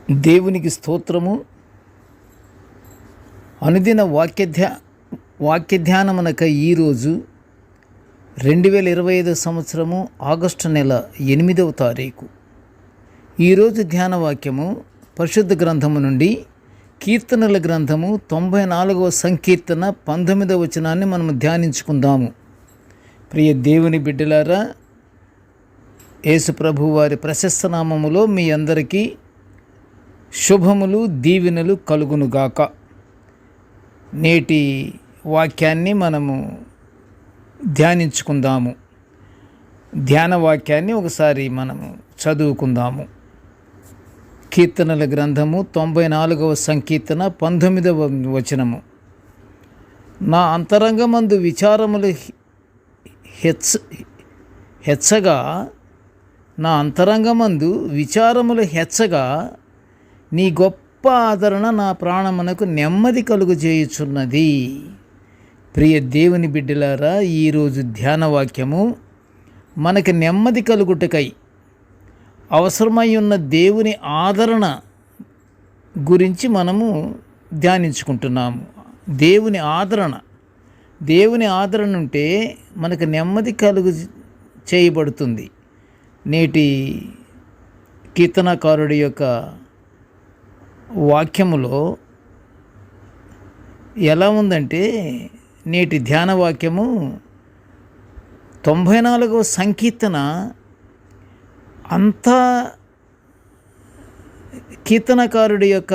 దేవునికి స్తోత్రము. అనుదిన వాక్యధ్యానమునక ఈరోజు 2025 సంవత్సరము ఆగస్టు నెల 8వ తారీఖు. ఈరోజు ధ్యాన వాక్యము పరిశుద్ధ గ్రంథము నుండి కీర్తనల గ్రంథము 94వ సంకీర్తన 19వ వచనాన్ని మనము ధ్యానించుకుందాము. ప్రియ దేవుని బిడ్డలారా, యేసు ప్రభు వారి ప్రశస్త నామములో మీ అందరికీ శుభములు దీవెనలు కలుగునుగాక. నేటి వాక్యాన్ని మనము ధ్యానించుకుందాము. ధ్యాన వాక్యాన్ని ఒకసారి మనము చదువుకుందాము. కీర్తనల గ్రంథము 94వ సంకీర్తన 19వ వచనము. నా అంతరంగమందు విచారములు హెచ్చగా నా అంతరంగమందు విచారములు హెచ్చగా నీ గొప్ప ఆదరణ నా ప్రాణమునకు నెమ్మది కలుగజేయుచున్నది. ప్రియ దేవుని బిడ్డలారా, ఈరోజు ధ్యాన వాక్యము మనకి నెమ్మది కలుగుటకై అవసరమై ఉన్న దేవుని ఆదరణ గురించి మనము ధ్యానించుకుంటున్నాము. దేవుని ఆదరణ ఉంటే మనకు నెమ్మది చేయబడుతుంది. నేటి కీర్తనకారుడి యొక్క వాక్యములో ఎలా ఉందంటే, నేటి ధ్యాన వాక్యము 94వ సంకీర్తన అంతా కీర్తనకారుడి యొక్క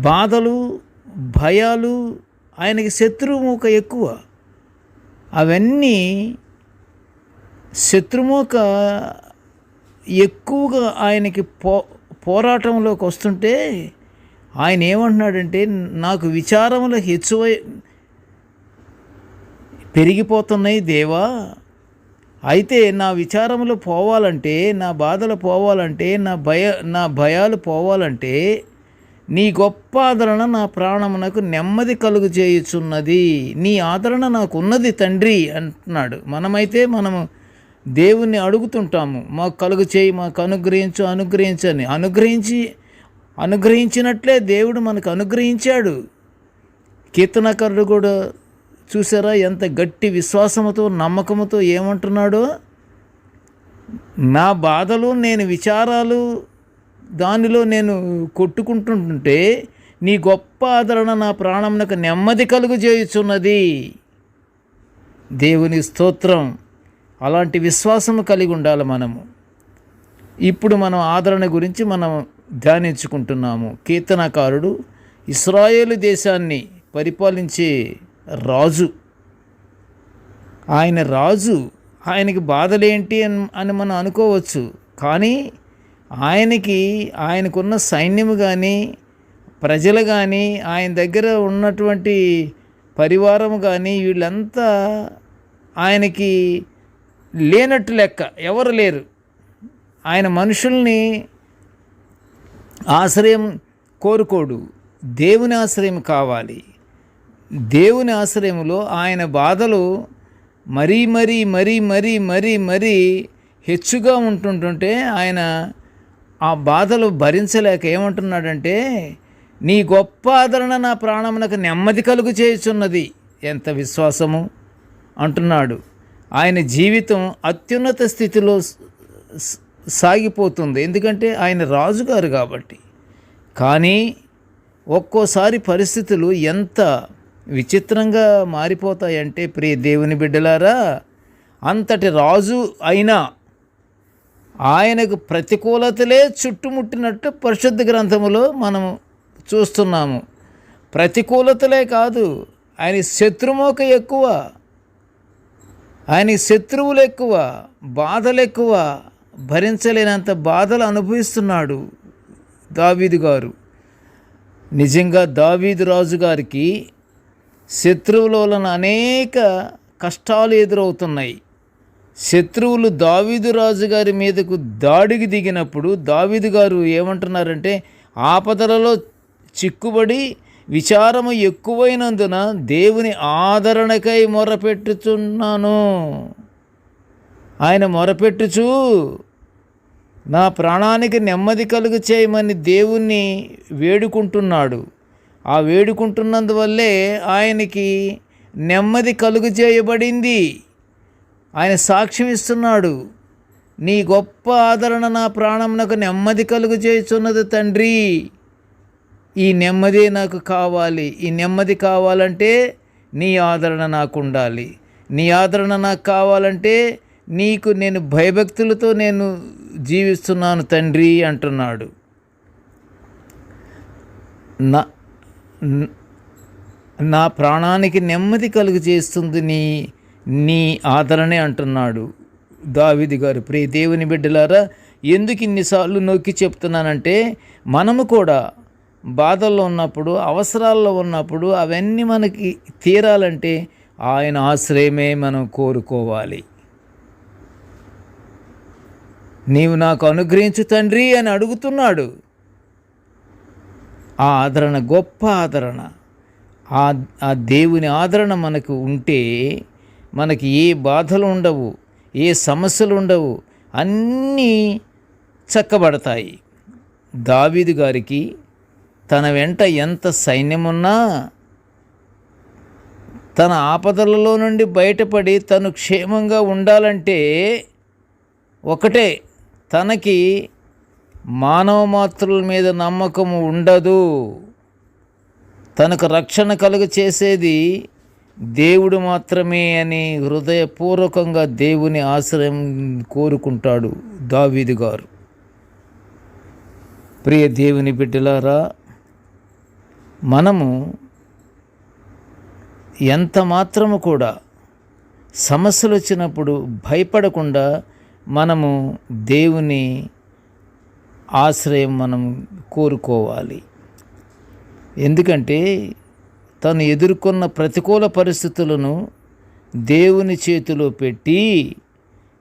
బాధలు, భయాలు, ఆయనకి శత్రుమూక ఎక్కువ. అవన్నీ శత్రుమూక ఎక్కువగా ఆయనకి పోరాటంలోకి వస్తుంటే ఆయన ఏమంటున్నాడంటే, నాకు విచారములు పెరిగిపోతున్నాయి దేవా, అయితే నా విచారములు పోవాలంటే, నా బాధలు పోవాలంటే, నా భయాలు పోవాలంటే నీ గొప్ప ఆదరణ నా ప్రాణమునకు నెమ్మది కలుగు చేయుచున్నది. నీ ఆదరణ నాకు ఉన్నది తండ్రి అంటున్నాడు. మనము దేవుణ్ణి అడుగుతుంటాము, మాకు కలుగు చేయి, మాకు అనుగ్రహించని. అనుగ్రహించినట్లే దేవుడు మనకు అనుగ్రహించాడు. కీర్తనకారుడు కూడా చూసారా ఎంత గట్టి విశ్వాసముతో, నమ్మకముతో ఏమంటున్నాడో, నా బాధలు, నేను విచారాలు, దానిలో నేను కొట్టుకుంటుంటే నీ గొప్ప ఆదరణ నా ప్రాణమునకు నెమ్మది కలుగు చేయుచున్నది. దేవుని స్తోత్రం. అలాంటి విశ్వాసము కలిగి ఉండాలి మనము. ఇప్పుడు మనం ఆదరణ గురించి మనం ధ్యానించుకుంటున్నాము. కీర్తనకారుడు ఇశ్రాయేలు దేశాన్ని పరిపాలించే రాజు. ఆయనకి బాధలేంటి అని మనం అనుకోవచ్చు. కానీ ఆయనకున్న సైన్యము కానీ, ప్రజలు కానీ, ఆయన దగ్గర ఉన్నటువంటి పరివారము కానీ, వీళ్ళంతా ఆయనకి లేనట్టు లెక్క. ఎవరు లేరు. ఆయన మనుషుల్ని ఆశ్రయం కోరుకోడు, దేవుని ఆశ్రయం కావాలి. దేవుని ఆశ్రయంలో ఆయన బాధలు మరీ హెచ్చుగా ఉంటుంటుంటే ఆయన ఆ బాధలు భరించలేక ఏమంటున్నాడంటే, నీ గొప్ప ఆదరణ నా ప్రాణమునకు నెమ్మది కలుగు చేయుచున్నది. ఎంత విశ్వాసము అంటున్నాడు. ఆయన జీవితం అత్యున్నత స్థితిలో సాగిపోతుంది, ఎందుకంటే ఆయన రాజుగారు కాబట్టి. కానీ ఒక్కోసారి పరిస్థితులు ఎంత విచిత్రంగా మారిపోతాయంటే, ప్రియ దేవుని బిడ్డలారా, అంతటి రాజు అయినా ఆయనకు ప్రతికూలతలే చుట్టుముట్టినట్టు పరిశుద్ధ గ్రంథములో మనము చూస్తున్నాము. ప్రతికూలతలే కాదు, ఆయన శత్రుమోక ఎక్కువ, ఆయనకి శత్రువులు ఎక్కువ, బాధలు ఎక్కువ. భరించలేనంత బాధలు అనుభవిస్తున్నాడు దావీదు గారు. నిజంగా దావీదు రాజు గారికి శత్రువుల వలన అనేక కష్టాలు ఎదురవుతున్నాయి. శత్రువులు దావీదు రాజు గారి మీదకు దాడికి దిగినప్పుడు దావీదు గారు ఏమంటున్నారంటే, ఆపదలలో చిక్కుబడి విచారము ఎక్కువైనందున దేవుని ఆదరణకై మొరపెట్టుచున్నాను. ఆయన మొరపెట్టుచు నా ప్రాణానికి నెమ్మది కలుగు చేయమని దేవుణ్ణి వేడుకుంటున్నాడు. ఆ వేడుకుంటున్నందువల్లే ఆయనకి నెమ్మది కలుగు చేయబడింది. ఆయన సాక్ష్యం ఇస్తున్నాడు, నీ గొప్ప ఆదరణ నా ప్రాణమునకు నెమ్మది కలుగు చేయుచున్నది తండ్రి. ఈ నెమ్మది నాకు కావాలి. ఈ నెమ్మది కావాలంటే నీ ఆదరణ నాకు ఉండాలి. నీ ఆదరణ నాకు కావాలంటే నీకు నేను భయభక్తులతో నేను జీవిస్తున్నాను తండ్రి అంటున్నాడు. నా ప్రాణానికి నెమ్మది కలుగు చేస్తుంది నీ ఆదరణే అంటున్నాడు దావీదు గారు. ప్రియ దేవుని బిడ్డలారా, ఎందుకు ఇన్నిసార్లు నొక్కి చెప్తున్నానంటే, మనము కూడా బాధల్లో ఉన్నప్పుడు, అవసరాల్లో ఉన్నప్పుడు అవన్నీ మనకి తీరాలంటే ఆయన ఆశ్రయమే మనం కోరుకోవాలి. నీవు నాకు అనుగ్రహించు తండ్రి అని అడుగుతున్నాడు. ఆ ఆదరణ గొప్ప ఆదరణ. ఆ దేవుని ఆదరణ మనకు ఉంటే మనకి ఏ బాధలు ఉండవు, ఏ సమస్యలు ఉండవు, అన్నీ చక్కబడతాయి. దావీదు గారికి తన వెంట ఎంత సైన్యమున్నా తన ఆపదలలో నుండి బయటపడి తను క్షేమంగా ఉండాలంటే ఒకటే, తనకి మానవ మాత్రుల మీద నమ్మకము ఉండదు. తనకు రక్షణ కలుగ చేసేది దేవుడు మాత్రమే అని హృదయపూర్వకంగా దేవుని ఆశ్రయం కోరుకుంటాడు దావీదు గారు. ప్రియ దేవుని బిడ్డలారా, మనము ఎంత మాత్రము కూడా సమస్యలు వచ్చినప్పుడు భయపడకుండా మనము దేవుని ఆశ్రయం మనం కోరుకోవాలి. ఎందుకంటే తను ఎదుర్కొన్న ప్రతికూల పరిస్థితులను దేవుని చేతిలో పెట్టి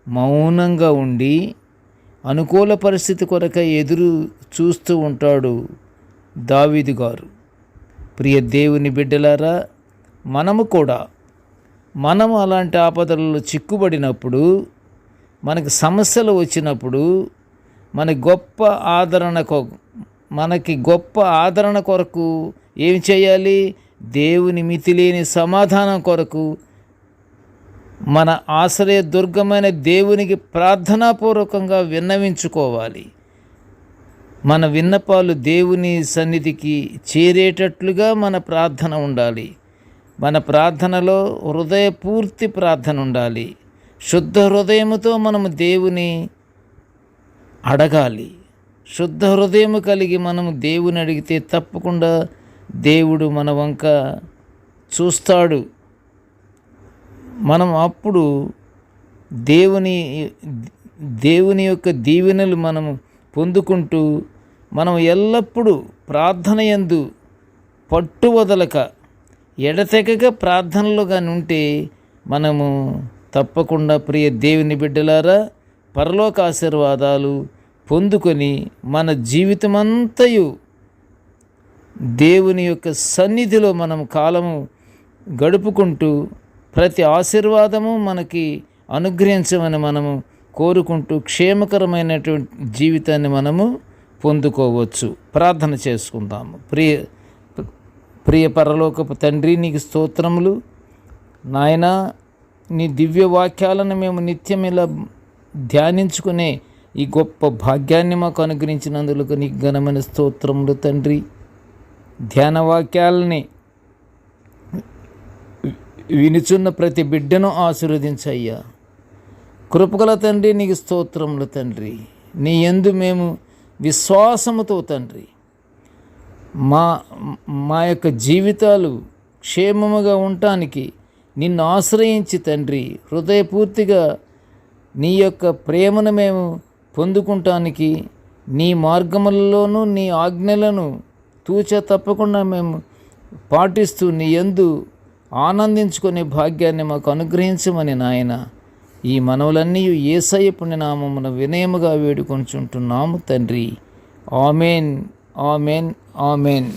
మౌనంగా ఉండి అనుకూల పరిస్థితి కొరకై ఎదురు చూస్తూ ఉంటాడు దావీదు గారు. ప్రియ దేవుని బిడ్డలారా, మనము అలాంటి ఆపదలలో చిక్కుబడినప్పుడు, మనకి సమస్యలు వచ్చినప్పుడు మనకి గొప్ప ఆదరణ కొరకు ఏమి చేయాలి? దేవుని మితిలేని సమాధానం కొరకు మన ఆశ్రయ దుర్గమైన దేవునికి ప్రార్థనాపూర్వకంగా విన్నవించుకోవాలి. మన విన్నపాలు దేవుని సన్నిధికి చేరేటట్లుగా మన ప్రార్థన ఉండాలి. మన ప్రార్థనలో హృదయపూర్తి ప్రార్థన ఉండాలి. శుద్ధ హృదయముతో మనము దేవుని అడగాలి. శుద్ధ హృదయము కలిగి మనము దేవుని అడిగితే తప్పకుండా దేవుడు మన వంక చూస్తాడు. మనం అప్పుడు దేవుని యొక్క దీవెనలు మనము పొందుకుంటూ మనం ఎల్లప్పుడూ ప్రార్థన యందు పట్టు వదలక ఎడతెగక ప్రార్థనలో కానీ ఉంటే మనము తప్పకుండా ప్రియ దేవుని బిడ్డలారా పరలోక ఆశీర్వాదాలు పొందుకొని మన జీవితమంతయు దేవుని యొక్క సన్నిధిలో మనం కాలము గడుపుకుంటూ ప్రతి ఆశీర్వాదము మనకి అనుగ్రహించమని మనము కోరుకుంటూ క్షేమకరమైనటువంటి జీవితాన్ని మనము పొందుకోవచ్చు. ప్రార్థన చేసుకుందాము. ప్రియ పరలోకపు తండ్రి, నీకు స్తోత్రములు నాయనా. నీ దివ్య వాక్యాలను మేము నిత్యం ఇలా ధ్యానించుకునే ఈ గొప్ప భాగ్యాన్ని మాకు అనుగ్రహించినందుకు నీకు ఘనమైన స్తోత్రములు తండ్రి. ధ్యాన వాక్యాలని వినుచున్న ప్రతి బిడ్డను ఆశీర్వదించయ్యా. కృపగల తండ్రి, నీకు స్తోత్రములు తండ్రి. నీ యందు మేము విశ్వాసముతో తండ్రి మా యొక్క జీవితాలు క్షేమముగా ఉండటానికి నిన్ను ఆశ్రయించి తండ్రి హృదయపూర్తిగా నీ యొక్క ప్రేమను మేము పొందుకుంటానికి నీ మార్గములలోనూ నీ ఆజ్ఞలను తూచ తప్పకుండా మేము పాటిస్తూ నీ యందు ఆనందించుకునే భాగ్యాన్ని మాకు అనుగ్రహించమని నాయన ఈ మనవులన్నీ యేసయ్య పుణ్యనామమున వినయముగా వేడుకొంచుంటున్నాము తండ్రి. Amen, amen, amen.